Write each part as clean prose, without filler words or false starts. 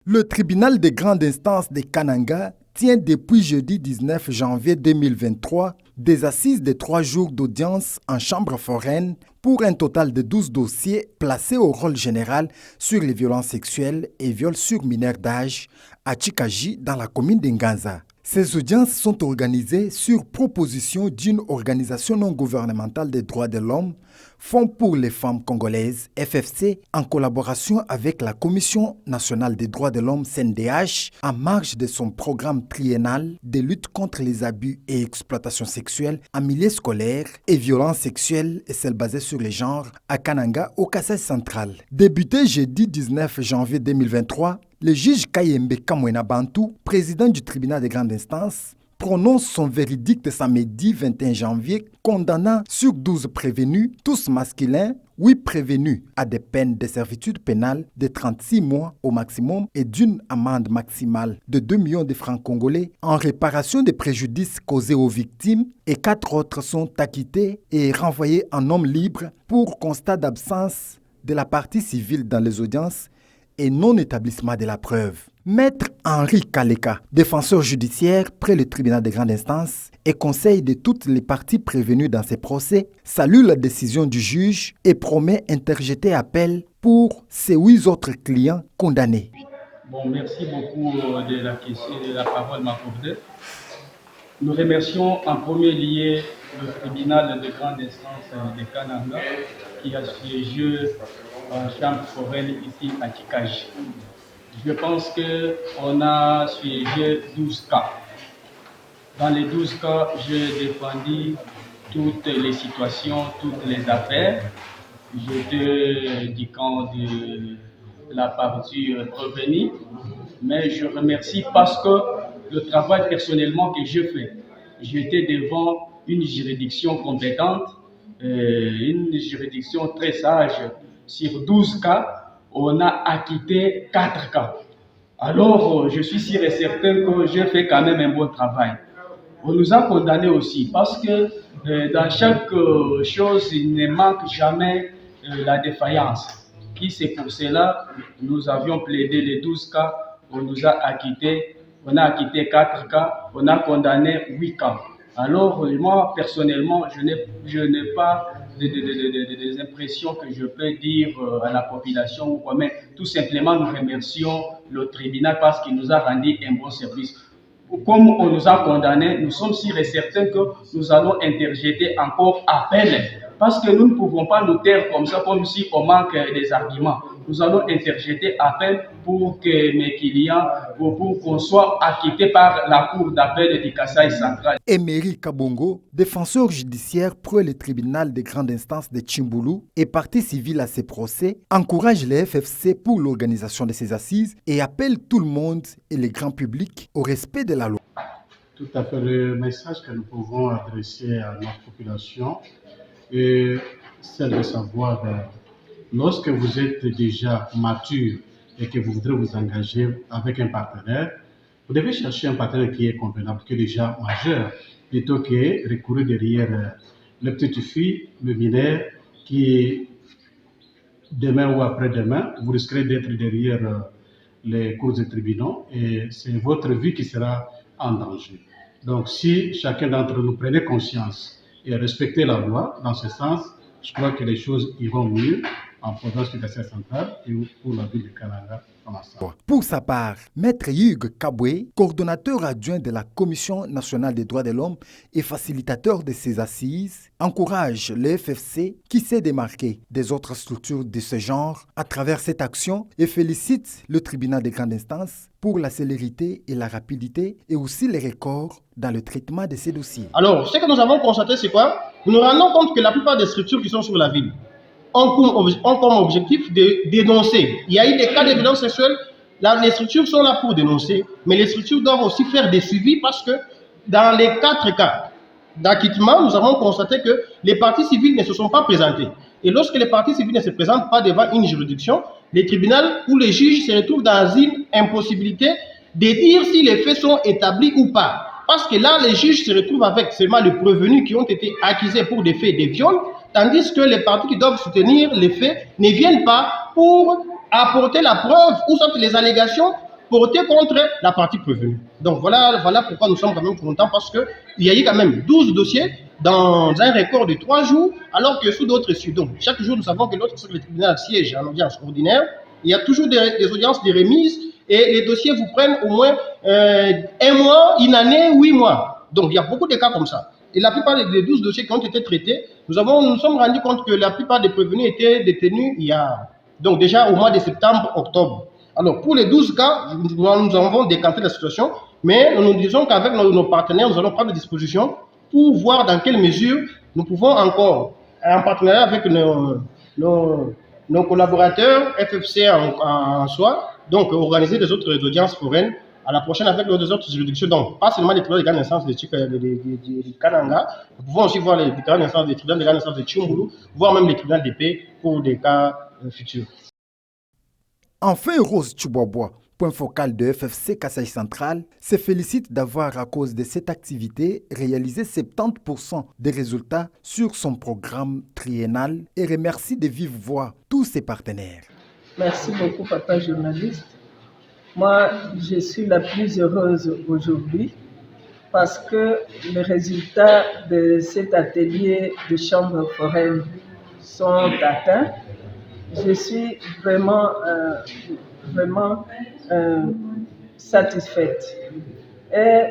Le tribunal de grande instance de Kananga tient depuis jeudi 19 janvier 2023 des assises de 3 jours d'audience en chambre foraine pour un total de 12 dossiers placés au rôle général sur les violences sexuelles et viols sur mineurs d'âge à Chikaji dans la commune d'Nganza. Ces audiences sont organisées sur proposition d'une organisation non gouvernementale des droits de l'homme, Fonds pour les femmes congolaises, FFC, en collaboration avec la Commission nationale des droits de l'homme, CNDH, en marge de son programme triennal de lutte contre les abus et exploitations sexuelles en milieu scolaire et violences sexuelles et celles basées sur les genres à Kananga, au Kassai central. Débuté jeudi 19 janvier 2023, le juge Kayembe Kamwena Bantou, président du tribunal de grande instance, prononce son verdict samedi 21 janvier, condamnant sur 12 prévenus, tous masculins, 8 prévenus à des peines de servitude pénale de 36 mois au maximum et d'une amende maximale de 2 millions de francs congolais en réparation des préjudices causés aux victimes, et 4 autres sont acquittés et renvoyés en homme libre pour constat d'absence de la partie civile dans les audiences et non-établissement de la preuve. Maître Henri Kaleka, défenseur judiciaire près le tribunal de grande instance et conseil de toutes les parties prévenues dans ces procès, salue la décision du juge et promet interjeter appel pour ses 8 autres clients condamnés. Bon, merci beaucoup de la question et de la parole m'accordée. Nous remercions en premier lieu le tribunal de grande instance de Kananga qui a siégé en chambre foraine ici à Chikaji. Je pense qu'on a siégé 12 cas. Dans les 12 cas, j'ai défendu toutes les situations, toutes les affaires. J'étais du camp de la partie prévenue, mais je remercie parce que le travail personnellement que je fais, j'étais devant une juridiction compétente, une juridiction très sage. Sur 12 cas, on a acquitté 4 cas. Alors, je suis sûr et certain que j'ai fait quand même un bon travail. On nous a condamnés aussi parce que dans chaque chose, il ne manque jamais la défaillance. C'est pour cela nous avions plaidé les 12 cas, on nous a acquittés, on a acquitté 4 cas, on a condamné 8 cas. Alors, moi, personnellement, je n'ai pas des impressions que je peux dire à la population ou quoi, mais tout simplement, nous remercions le tribunal parce qu'il nous a rendu un bon service. Comme on nous a condamnés, nous sommes sûrs et certains que nous allons interjeter encore appel, parce que nous ne pouvons pas nous taire comme ça, comme si on manque des arguments. Nous allons interjeter appel pour que mes clients, pour qu'on soit acquitté par la cour d'appel du Kassai central. Emery Kabongo, défenseur judiciaire près le tribunal de grande instance de Tchimboulou et partie civile à ces procès, encourage les FFC pour l'organisation de ces assises et appelle tout le monde et le grand public au respect de la loi. Tout à fait, le message que nous pouvons adresser à notre population est celle de savoir lorsque vous êtes déjà mature et que vous voudrez vous engager avec un partenaire, vous devez chercher un partenaire qui est compétent, qui est déjà majeur, plutôt que recourir derrière le petit fille, le mineur, qui demain ou après-demain, vous risquerez d'être derrière les cours des tribunaux et c'est votre vie qui sera en danger. Donc si chacun d'entre nous prenait conscience et respectait la loi, dans ce sens, je crois que les choses iront mieux en province du Kassai central et pour la ville de Kananga. Pour sa part, Maître Hugues Kabwe, coordonnateur adjoint de la Commission nationale des droits de l'homme et facilitateur de ces assises, encourage le FFC qui s'est démarqué des autres structures de ce genre à travers cette action et félicite le tribunal de grande instance pour la célérité et la rapidité et aussi les records dans le traitement de ces dossiers. Alors, ce que nous avons constaté, c'est quoi? Nous nous rendons compte que la plupart des structures qui sont sur la ville ont comme objectif de dénoncer. Il y a eu des cas de violence sexuelle, les structures sont là pour dénoncer, mais les structures doivent aussi faire des suivis parce que dans les 4 cas d'acquittement, nous avons constaté que les parties civiles ne se sont pas présentées. Et lorsque les parties civiles ne se présentent pas devant une juridiction, les tribunaux ou les juges se retrouvent dans une impossibilité de dire si les faits sont établis ou pas. Parce que là, les juges se retrouvent avec seulement les prévenus qui ont été accusés pour des faits de viol, tandis que les parties qui doivent soutenir les faits ne viennent pas pour apporter la preuve ou soit les allégations portés contre la partie prévenue. Donc voilà pourquoi nous sommes quand même contents, parce qu'il y a eu quand même 12 dossiers dans un record de 3 jours, alors que sous d'autres issues. Donc chaque jour, nous savons que lorsque le tribunal siège en audience ordinaire, il y a toujours des audiences de remise et les dossiers vous prennent au moins 1 mois, 1 année, 8 mois. Donc il y a beaucoup de cas comme ça. Et la plupart des 12 dossiers qui ont été traités, nous sommes rendus compte que la plupart des prévenus étaient détenus il y a donc déjà au mois de septembre, octobre. Alors pour les 12 cas, nous avons décanté la situation, mais nous nous disons qu'avec nos partenaires, nous allons prendre des dispositions pour voir dans quelle mesure nous pouvons encore, en partenariat avec nos collaborateurs, FFC en soi, donc organiser des autres audiences foraines à la prochaine avec les autres juridictions. Donc, pas seulement les tribunaux de grande instance de Kananga, nous pouvons aussi voir les grandes instances des tribunaux de grande instance de Tchoumoulou, voire même les tribunaux de paix pour des cas futurs. Enfin, Rose Tchoubobois, point focal de FFC Kasaï Central, se félicite d'avoir, à cause de cette activité, réalisé 70% des résultats sur son programme triennal et remercie de vive voix tous ses partenaires. Merci beaucoup, papa journaliste. Moi, je suis la plus heureuse aujourd'hui parce que les résultats de cet atelier de chambre foraine sont atteints. Je suis vraiment satisfaite. Et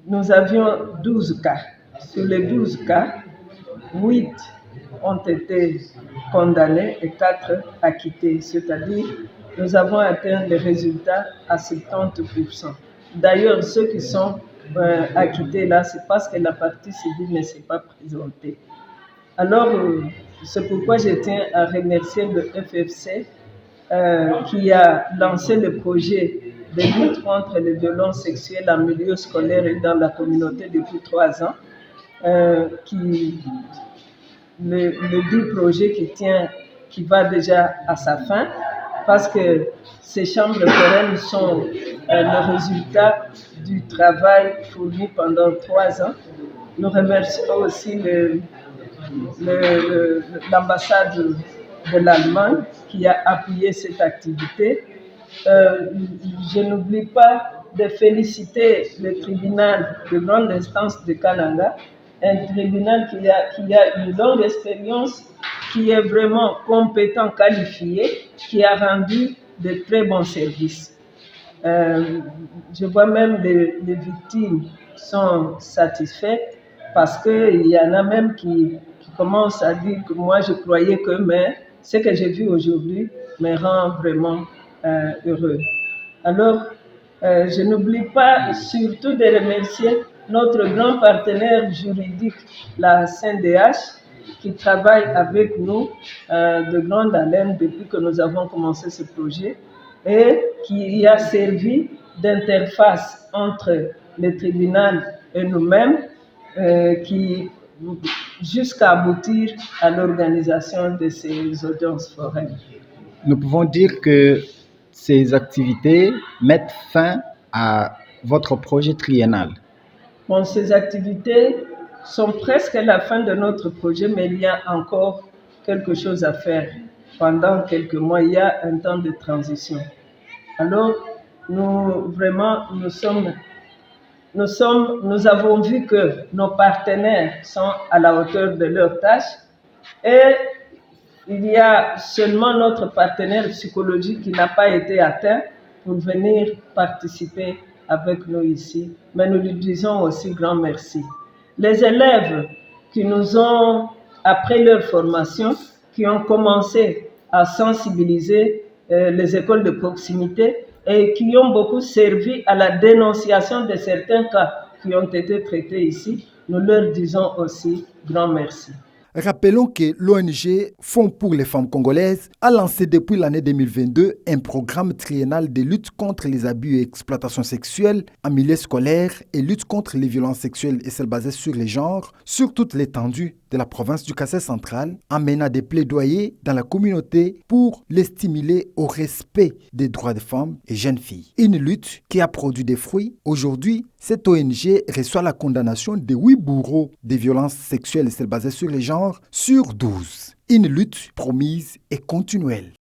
nous avions 12 cas. Sur les 12 cas, 8 ont été condamnés et 4 acquittés, c'est-à-dire nous avons atteint les résultats à 70%. D'ailleurs, ceux qui sont acquittés là, c'est parce que la partie civile ne s'est pas présentée. Alors, c'est pourquoi je tiens à remercier le FFC qui a lancé le projet de lutte contre les violences sexuelles en milieu scolaire et dans la communauté depuis 3 ans. Le dit projet qui va déjà à sa fin, parce que ces chambres foraines sont le résultat du travail fourni pendant 3 ans. Nous remercions aussi l'ambassade de l'Allemagne qui a appuyé cette activité. Je n'oublie pas de féliciter le tribunal de grande instance de Kananga, un tribunal qui a une longue expérience, qui est vraiment compétent, qualifié, qui a rendu de très bons services. Je vois même les victimes sont satisfaites parce qu'il y en a même qui commencent à dire que moi je croyais que, mais ce que j'ai vu aujourd'hui me rend vraiment heureux. Alors, je n'oublie pas surtout de remercier notre grand partenaire juridique, la CNDH, qui travaille avec nous de grande haleine depuis que nous avons commencé ce projet et qui a servi d'interface entre le tribunal et nous-mêmes, jusqu'à aboutir à l'organisation de ces audiences foraines. Nous pouvons dire que ces activités mettent fin à votre projet triennal. Bon, ces activités sont presque à la fin de notre projet, mais il y a encore quelque chose à faire. Pendant quelques mois, il y a un temps de transition. Alors, nous avons vu que nos partenaires sont à la hauteur de leur tâche et il y a seulement notre partenaire psychologique qui n'a pas été atteint pour venir participer avec nous ici. Mais nous lui disons aussi grand merci. Les élèves qui nous ont, après leur formation, qui ont commencé à sensibiliser les écoles de proximité et qui ont beaucoup servi à la dénonciation de certains cas qui ont été traités ici, nous leur disons aussi grand merci. Rappelons que l'ONG Fonds pour les femmes congolaises a lancé depuis l'année 2022 un programme triennal de lutte contre les abus et exploitations sexuelles en milieu scolaire et lutte contre les violences sexuelles et celles basées sur les genres sur toute l'étendue de la province du Kasaï central, en menant des plaidoyers dans la communauté pour les stimuler au respect des droits des femmes et jeunes filles. Une lutte qui a produit des fruits. Aujourd'hui, cette ONG reçoit la condamnation de 8 bourreaux des violences sexuelles et celles basées sur les genres sur 12. Une lutte promise et continuelle.